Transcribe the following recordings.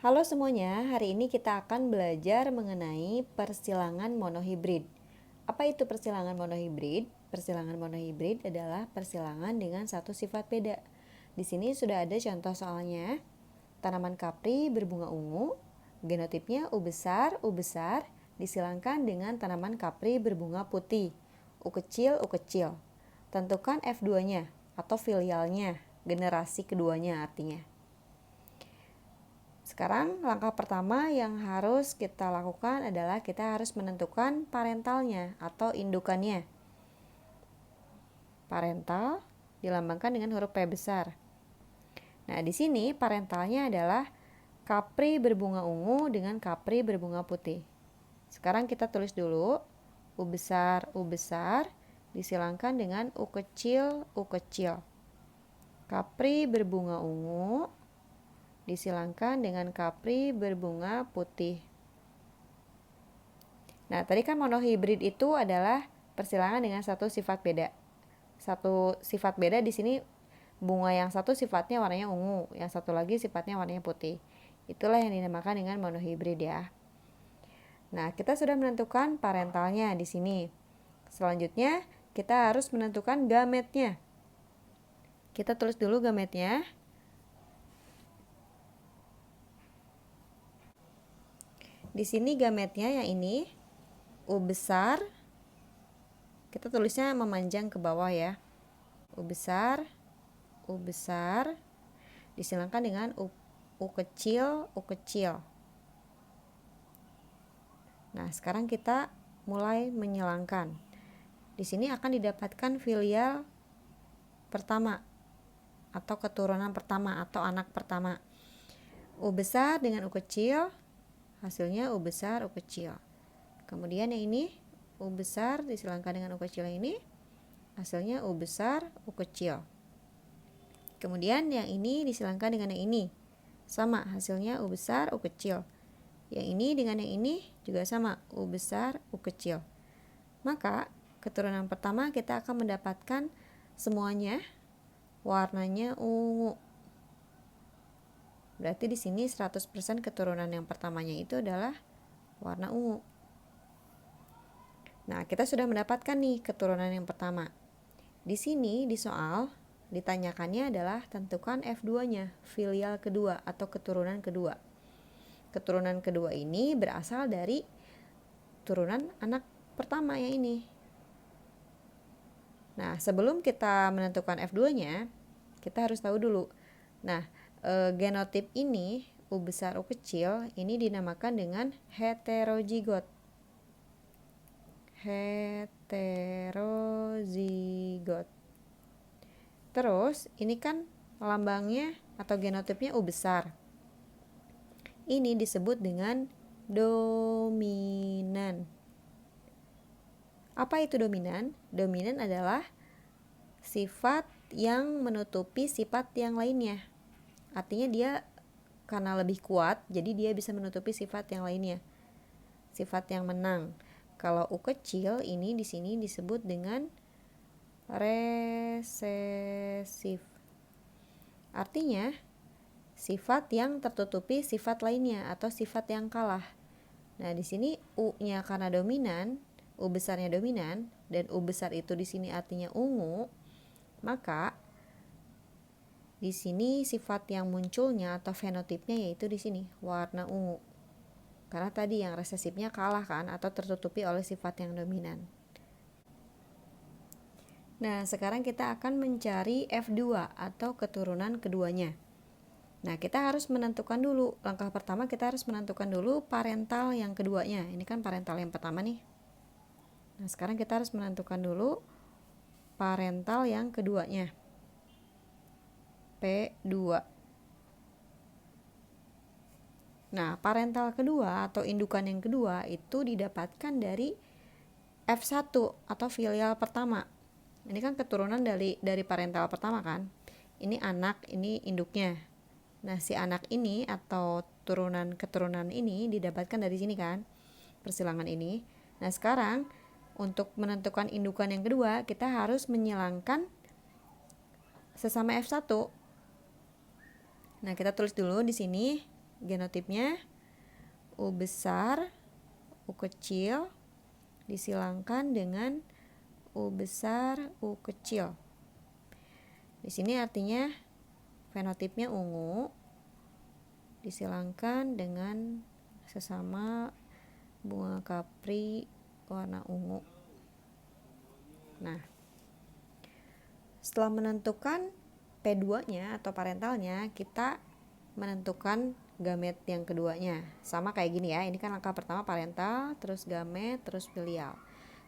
Halo semuanya, hari ini kita akan belajar mengenai persilangan monohibrid. Apa itu persilangan monohibrid? Persilangan monohibrid adalah persilangan dengan satu sifat beda. Di sini sudah ada contoh soalnya. Tanaman kapri berbunga ungu, genotipnya U besar, disilangkan dengan tanaman kapri berbunga putih, U kecil. Tentukan F2-nya atau filialnya, generasi keduanya artinya. Sekarang langkah pertama yang harus kita lakukan adalah kita harus menentukan parentalnya atau indukannya. Parental dilambangkan dengan huruf P besar. Nah, di sini parentalnya adalah kapri berbunga ungu dengan kapri berbunga putih. Sekarang kita tulis dulu U besar disilangkan dengan U kecil. Kapri berbunga ungu disilangkan dengan kapri berbunga putih. Nah, tadi kan monohibrid itu adalah persilangan dengan satu sifat beda. Satu sifat beda di sini bunga yang satu sifatnya warnanya ungu, yang satu lagi sifatnya warnanya putih. Itulah yang dinamakan dengan monohibrid ya. Nah, kita sudah menentukan parentalnya di sini. Selanjutnya, kita harus menentukan gametnya. Kita tulis dulu gametnya. Di sini gametnya yang ini U besar, kita tulisnya memanjang ke bawah ya. U besar, disilangkan dengan U kecil. Nah, sekarang kita mulai menyilangkan. Di sini akan didapatkan filial pertama atau keturunan pertama atau anak pertama. U besar dengan U kecil, hasilnya U besar. Kemudian yang ini U besar disilangkan dengan U kecil yang ini, hasilnya U besar. Kemudian yang ini disilangkan dengan yang ini, sama hasilnya U besar. Yang ini dengan yang ini juga sama, U besar. Maka keturunan pertama kita akan mendapatkan semuanya warnanya ungu. Berarti di sini 100% keturunan yang pertamanya itu adalah warna ungu. Nah, kita sudah mendapatkan nih keturunan yang pertama. Di sini di soal ditanyakannya adalah tentukan F2-nya, filial kedua atau keturunan kedua. Keturunan kedua ini berasal dari turunan anak pertama yang ini. Nah, sebelum kita menentukan F2-nya, kita harus tahu dulu. Nah, genotip ini U besar U kecil ini dinamakan dengan heterozigot. Terus ini kan lambangnya atau genotipnya U besar. Ini disebut dengan dominan. Apa itu dominan? Dominan adalah sifat yang menutupi sifat yang lainnya. Artinya dia karena lebih kuat, jadi dia bisa menutupi sifat yang lainnya. Sifat yang menang. Kalau U kecil ini di sini disebut dengan resesif. Artinya sifat yang tertutupi sifat lainnya atau sifat yang kalah. Nah, di sini U-nya karena dominan, U besarnya dominan dan U besar itu di sini artinya ungu, maka di sini sifat yang munculnya atau fenotipnya yaitu di sini warna ungu. Karena tadi yang resesifnya kalah kan atau tertutupi oleh sifat yang dominan. Nah, sekarang kita akan mencari F2 atau keturunan keduanya. Nah, kita harus menentukan dulu. Langkah pertama kita harus menentukan dulu parental yang keduanya. Ini kan parental yang pertama nih. Nah, sekarang kita harus menentukan dulu parental yang keduanya. P2. Nah, parental kedua atau indukan yang kedua itu didapatkan dari F1 atau filial pertama. Ini kan keturunan dari parental pertama kan. Ini anak, ini induknya. Nah, si anak ini atau keturunan ini didapatkan dari sini kan, persilangan ini. Nah, sekarang untuk menentukan indukan yang kedua, kita harus menyilangkan sesama F1. Nah, kita tulis dulu di sini genotipnya U besar, U kecil disilangkan dengan U besar, U kecil. Di sini artinya fenotipnya ungu disilangkan dengan sesama bunga kapri warna ungu. Nah, setelah menentukan P2-nya atau parentalnya, kita menentukan gamet yang keduanya. Sama kayak gini ya, ini kan langkah pertama parental, terus gamet, terus filial.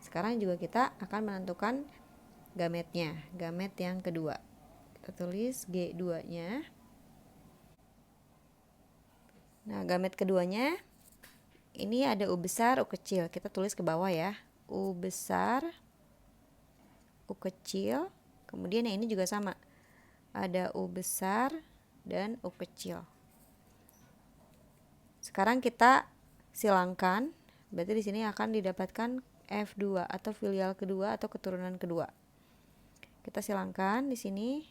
Sekarang juga kita akan menentukan gametnya, gamet yang kedua. Kita tulis G2-nya. Nah, gamet keduanya ini ada U besar, U kecil. Kita tulis ke bawah ya. U besar, U kecil. Kemudian yang ini juga sama. Ada U besar dan U kecil. Sekarang kita silangkan. Berarti di sini akan didapatkan F2 atau filial kedua atau keturunan kedua. Kita silangkan di sini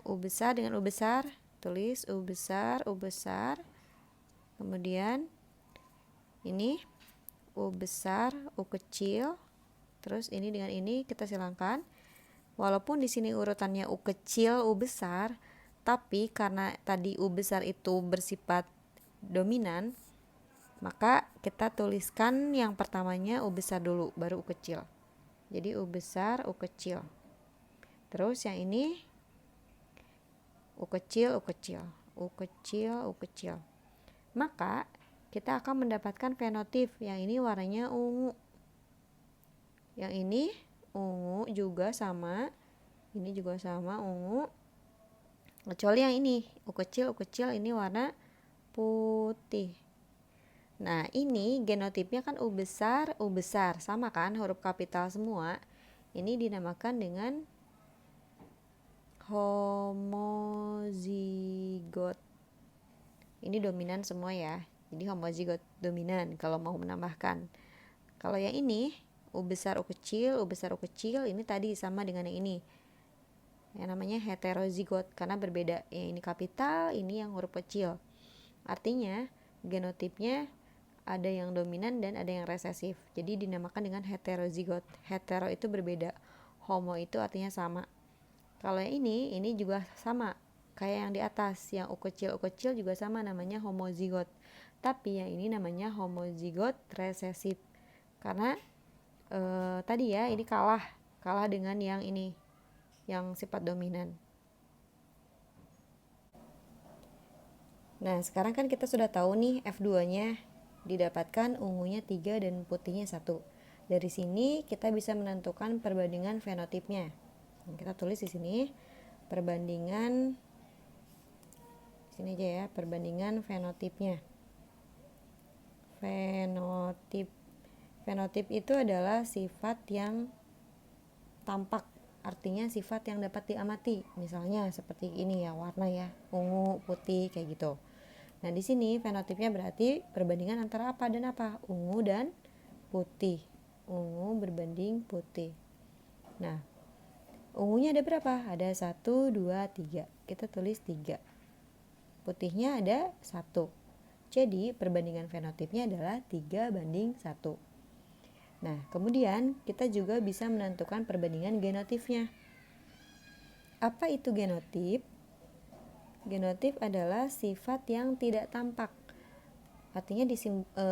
U besar dengan U besar. Tulis U besar, U besar. Kemudian ini U besar, U kecil. Terus ini dengan ini kita silangkan. Walaupun di sini urutannya U kecil, U besar, tapi karena tadi U besar itu bersifat dominan, maka kita tuliskan yang pertamanya U besar dulu, baru U kecil. Jadi U besar, U kecil. Terus yang ini U kecil, U kecil, U kecil, U kecil. Maka kita akan mendapatkan fenotip. Yang ini warnanya ungu. Yang ini ungu juga sama. Ini juga sama ungu. Kecuali yang ini U kecil ini warna putih. Nah, ini genotipnya kan U besar, sama kan, huruf kapital semua. Ini dinamakan dengan homozigot. Ini dominan semua ya. Jadi homozigot dominan kalau mau menambahkan. Kalau yang ini U besar, U kecil, ini tadi sama dengan yang ini. Yang namanya heterozigot karena berbeda. Yang ini kapital, ini yang huruf kecil. Artinya genotipnya ada yang dominan dan ada yang resesif. Jadi dinamakan dengan heterozigot. Hetero itu berbeda. Homo itu artinya sama. Kalau yang ini juga sama. Kayak yang di atas, yang U kecil juga sama, namanya homozigot. Tapi yang ini namanya homozigot resesif. Karena tadi ya, ini kalah dengan yang ini, yang sifat dominan. Nah, sekarang kan kita sudah tahu nih F2-nya didapatkan ungunya 3 dan putihnya 1. Dari sini kita bisa menentukan perbandingan fenotipnya. Kita tulis di sini perbandingan, sini aja ya, perbandingan fenotipnya. Fenotip itu adalah sifat yang tampak, artinya sifat yang dapat diamati. Misalnya seperti ini ya, warna ya, ungu, putih kayak gitu. Nah, di sini fenotipnya berarti perbandingan antara apa dan apa? Ungu dan putih. Ungu berbanding putih. Nah, ungunya ada berapa? Ada 1, 2, 3. Kita tulis 3. Putihnya ada 1. Jadi perbandingan fenotipnya adalah 3 banding 1. Nah, kemudian kita juga bisa menentukan perbandingan genotipnya. Apa itu genotip? Genotip adalah sifat yang tidak tampak. Artinya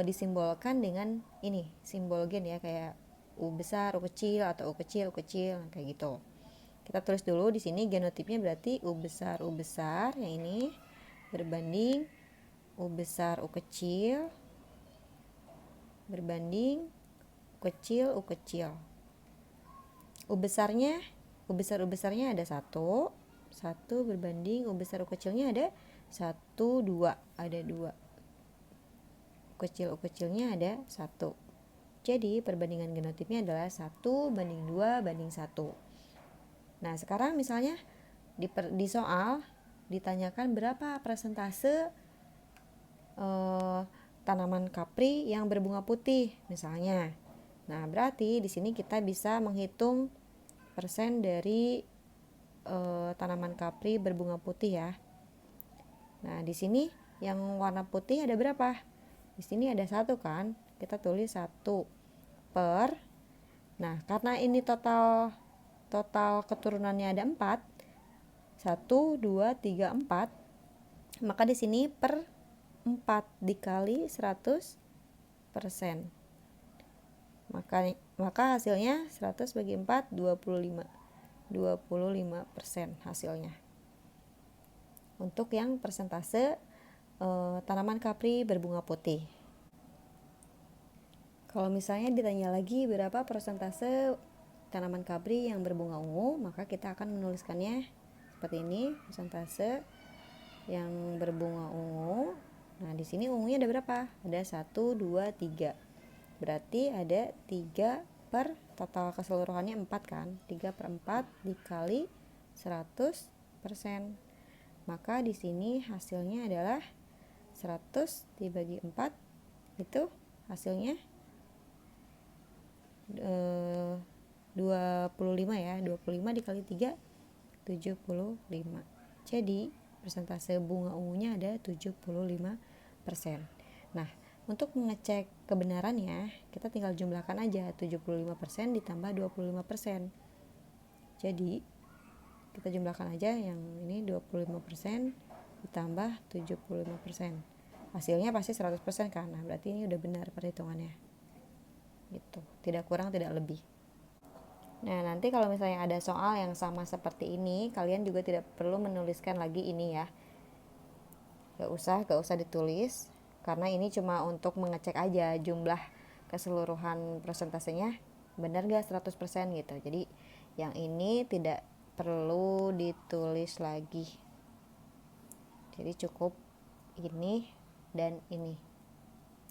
disimbolkan dengan ini, simbol gen ya, kayak U besar, U kecil, atau U kecil, kayak gitu. Kita tulis dulu di sini genotipnya berarti U besar, yang ini berbanding U besar, U kecil berbanding U kecil. U besarnya ada 1 berbanding U besar, U kecilnya ada 1, 2, ada 2. U kecilnya ada 1. Jadi perbandingan genotipnya adalah 1 banding 2 banding 1. Nah, sekarang misalnya di soal ditanyakan berapa persentase tanaman kapri yang berbunga putih misalnya. Nah, berarti di sini kita bisa menghitung persen dari tanaman kapri berbunga putih ya. Nah, di sini Yang warna putih ada berapa? Di sini ada 1 kan? Kita tulis 1 per. Nah, karena ini total keturunannya ada 4. 1 2 3 4. Maka di sini per 4 dikali 100%. Maka hasilnya 100 bagi 4 25% hasilnya. Untuk yang persentase tanaman kapri berbunga putih. Kalau misalnya ditanya lagi berapa persentase tanaman kapri yang berbunga ungu, maka kita akan menuliskannya seperti ini, persentase yang berbunga ungu. Nah, di sini ungunya ada berapa? Ada 1 2 3. Berarti ada 3 per total keseluruhannya 4 kan? 3 per 4 dikali 100%. Maka di sini hasilnya adalah 100 dibagi 4, itu hasilnya 25 ya. 25 dikali 3 75. Jadi persentase bunga ungunya ada 75%. Nah, untuk mengecek kebenarannya, kita tinggal jumlahkan aja 75% ditambah 25%. Jadi kita jumlahkan aja yang ini 25% ditambah 75%. Hasilnya pasti 100% kan? Nah, berarti ini udah benar perhitungannya. Gitu. Tidak kurang, tidak lebih. Nah, nanti kalau misalnya ada soal yang sama seperti ini, kalian juga tidak perlu menuliskan lagi ini ya. Gak usah ditulis, karena ini cuma untuk mengecek aja jumlah keseluruhan persentasenya benar gak 100% gitu. Jadi yang ini tidak perlu ditulis lagi. Jadi cukup ini dan ini.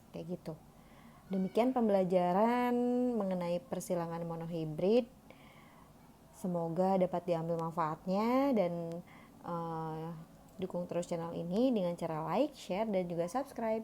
Kayak gitu. Demikian pembelajaran mengenai persilangan monohibrid. Semoga dapat diambil manfaatnya dan dukung terus channel ini dengan cara like, share, dan juga subscribe.